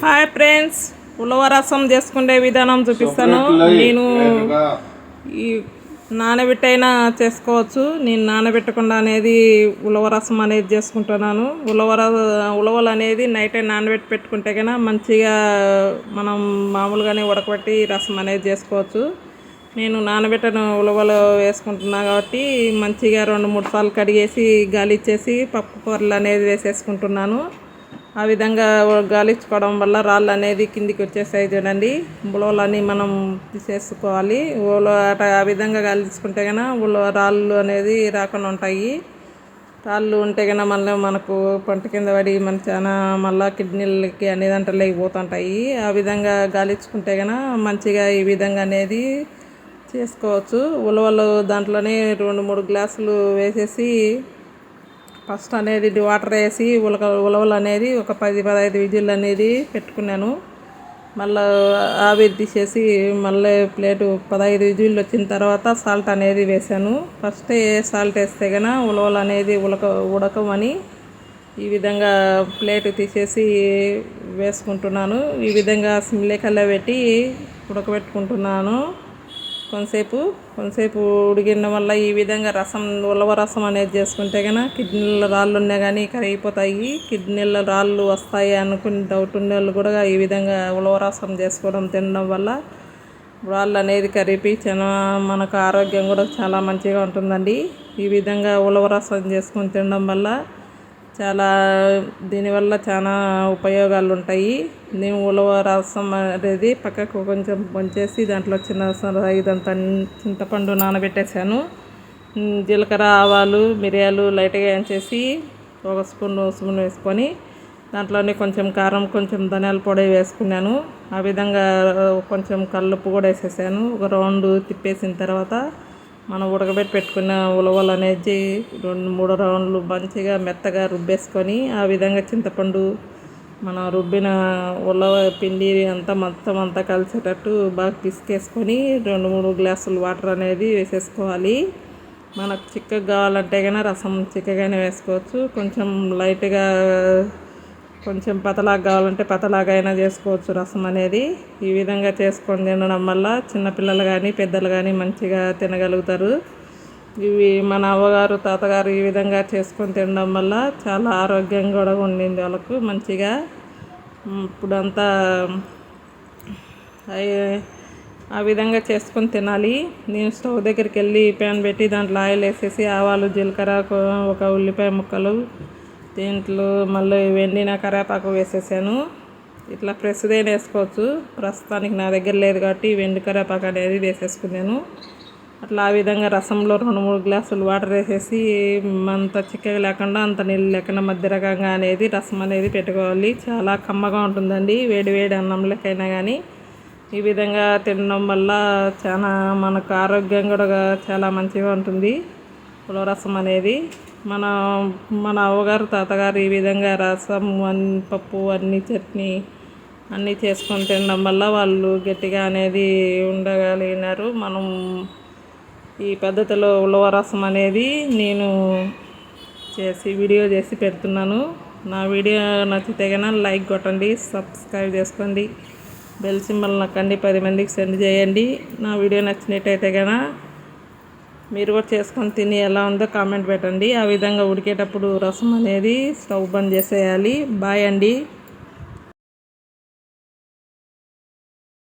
Hi friends, ఉలవ రసం చేసుకునే విధానం చూపిస్తాను. నేను ఈ నానబెట్టైనా చేసుకోవచ్చు. నేను నానబెట్టకుండా అనేది ఉలవ రసం అనేది చేసుకుంటున్నాను. ఉలవలు అనేది నైట్ నానబెట్టి పెట్టుకుంటే కన్నా మంచిగా మనం మామూలుగానే ఉడకబెట్టి రసం అనేది చేసుకోవచ్చు. నేను నానబెట్టిన ఉలవలు వేసుకుంటున్నా కాబట్టి మంచిగా 2-3 సార్లు కడిగేసి గాలిచ్చేసి పప్పు కూరలు అనేది వేసేసుకుంటున్నాను. ఆ విధంగా గాలించుకోవడం వల్ల రాళ్ళు అనేది కిందికి వచ్చేసాయి చూడండి. ఉలవలన్నీ మనం తీసేసుకోవాలి. ఆ విధంగా గాలించుకుంటే కనుక రాళ్ళు అనేది రాకుండా ఉంటాయి. రాళ్ళు ఉంటే కనుక మళ్ళీ మనకు పంట కింద పడి మన చాలా మళ్ళీ కిడ్నీలకి అనేది అంటలేకపోతుంటాయి. ఆ విధంగా గాలించుకుంటే కనుక మంచిగా ఈ విధంగా అనేది చేసుకోవచ్చు. ఉలవలు దాంట్లోనే 2-3 గ్లాసులు వేసేసి ఫస్ట్ అనేది వాటర్ వేసి ఉలవలు అనేది ఒక 10-15 విజిల్ అనేది పెట్టుకున్నాను. మళ్ళీ ఆవిరి తీసేసి మళ్ళీ ప్లేటు 15 విజిల్లు వచ్చిన తర్వాత సాల్ట్ అనేది వేసాను. ఫస్ట్ సాల్ట్ వేస్తే కనుక ఉలవలు అనేది ఉడకమని ఈ విధంగా ప్లేటు తీసేసి వేసుకుంటున్నాను. ఈ విధంగా సిమ్లేకల్లా పెట్టి ఉడకబెట్టుకుంటున్నాను. కొంతసేపు ఉడికిన వల్ల ఈ విధంగా ఉలవ రసం అనేది చేసుకుంటే కనుక కిడ్నీల రాళ్ళు ఉన్నా కానీ కరిగిపోతాయి. కిడ్నీల రాళ్ళు వస్తాయి అనుకుని డౌట్ ఉన్న వాళ్ళు కూడా ఈ విధంగా ఉలవ రసం చేసుకోవడం తినడం వల్ల రాళ్ళు అనేది కరిగి మనకు ఆరోగ్యం కూడా చాలా మంచిగా ఉంటుందండి. ఈ విధంగా ఉలవ రసం చేసుకొని తినడం వల్ల దీనివల్ల చాలా ఉపయోగాలు ఉంటాయి. నేను ఉలవ రసం అనేది పక్కకు కొంచెం వంచేసి దాంట్లో ఇదంతా చింతపండు నానబెట్టేసాను. జీలకర్ర, ఆవాలు, మిరియాలు లైట్గా వేయించేసి ఒక స్పూన్ వేసుకొని దాంట్లోనే కొంచెం కారం, కొంచెం ధనియాల పొడి వేసుకున్నాను. ఆ విధంగా కొంచెం కల్లుప్పు కూడా వేసేసాను. ఒక రౌండ్ తిప్పేసిన తర్వాత మనం ఉడకబెట్టి పెట్టుకున్న ఉలవలు అనేది 2-3 రౌండ్లు మంచిగా మెత్తగా రుబ్బేసుకొని ఆ విధంగా చింతపండు మనం రుబ్బిన ఉలవ పిండి మొత్తం అంతా కలిసేటట్టు బాగా పిసికేసుకొని 2-3 గ్లాసులు వాటర్ అనేది వేసేసుకోవాలి. మనకు చిక్కగా కావాలంటే కనుక రసం చిక్కగానే వేసుకోవచ్చు. కొంచెం లైట్గా కొంచెం పతలాగా కావాలంటే పతలాగా అయినా చేసుకోవచ్చు రసం అనేది. ఈ విధంగా చేసుకొని తినడం వల్ల చిన్నపిల్లలు కానీ పెద్దలు కానీ మంచిగా తినగలుగుతారు. ఇవి మన అవ్వగారు, తాతగారు ఈ విధంగా చేసుకొని తినడం వల్ల చాలా ఆరోగ్యంగా కూడా ఉండింది వాళ్ళకు మంచిగా. ఇప్పుడంతా ఆ విధంగా చేసుకొని తినాలి. నేను స్టవ్ దగ్గరికి వెళ్ళి ప్యాన్ పెట్టి దాంట్లో ఆయిల్ వేసేసి ఆవాలు, జీలకర్ర, ఒక ఉల్లిపాయ ముక్కలు, దీంట్లో మళ్ళీ వెండిన కరివేపాకు వేసేసాను. ఇట్లా ఫ్రెష్దైనా వేసుకోవచ్చు. ప్రస్తుతానికి నా దగ్గర లేదు కాబట్టి వెండి కరివేపాకు అనేది వేసేసుకున్నాను. అట్లా ఆ విధంగా రసంలో 2-3 గ్లాసులు వాటర్ వేసేసి అంత చిక్కగా లేకుండా అంత నీళ్ళు లేకుండా మధ్య రకంగా అనేది రసం అనేది పెట్టుకోవాలి. చాలా కమ్మగా ఉంటుందండి. వేడి అన్నంలకైనా కానీ ఈ విధంగా తినడం వల్ల చాలా మనకు ఆరోగ్యం కూడా చాలా మంచిగా ఉంటుంది. ఉలవ రసం అనేది మన అవ్వగారు, తాతగారు ఈ విధంగా రసం, పప్పు, చట్నీ అన్నీ చేసుకొని తినడం వల్ల వాళ్ళు గట్టిగా అనేది ఉండగలిగినారు. మనం ఈ పద్ధతిలో ఉలవ రసం అనేది నేను వీడియో చేసి పెడుతున్నాను. నా వీడియో నచ్చితే కనుక లైక్ కొట్టండి, సబ్స్క్రైబ్ చేసుకోండి, బెల్ సింబల్ నొక్కండి, 10 మందికి సెండ్ చేయండి. నా వీడియో నచ్చినట్టయితే కనుక మీరు కూడా చేసుకొని తిని ఎలా ఉందో కామెంట్ పెట్టండి. ఆ విధంగా ఉడికేటప్పుడు రసం అనేది స్టవ్ బంద్ చేసేయాలి. బాయ్ అండి.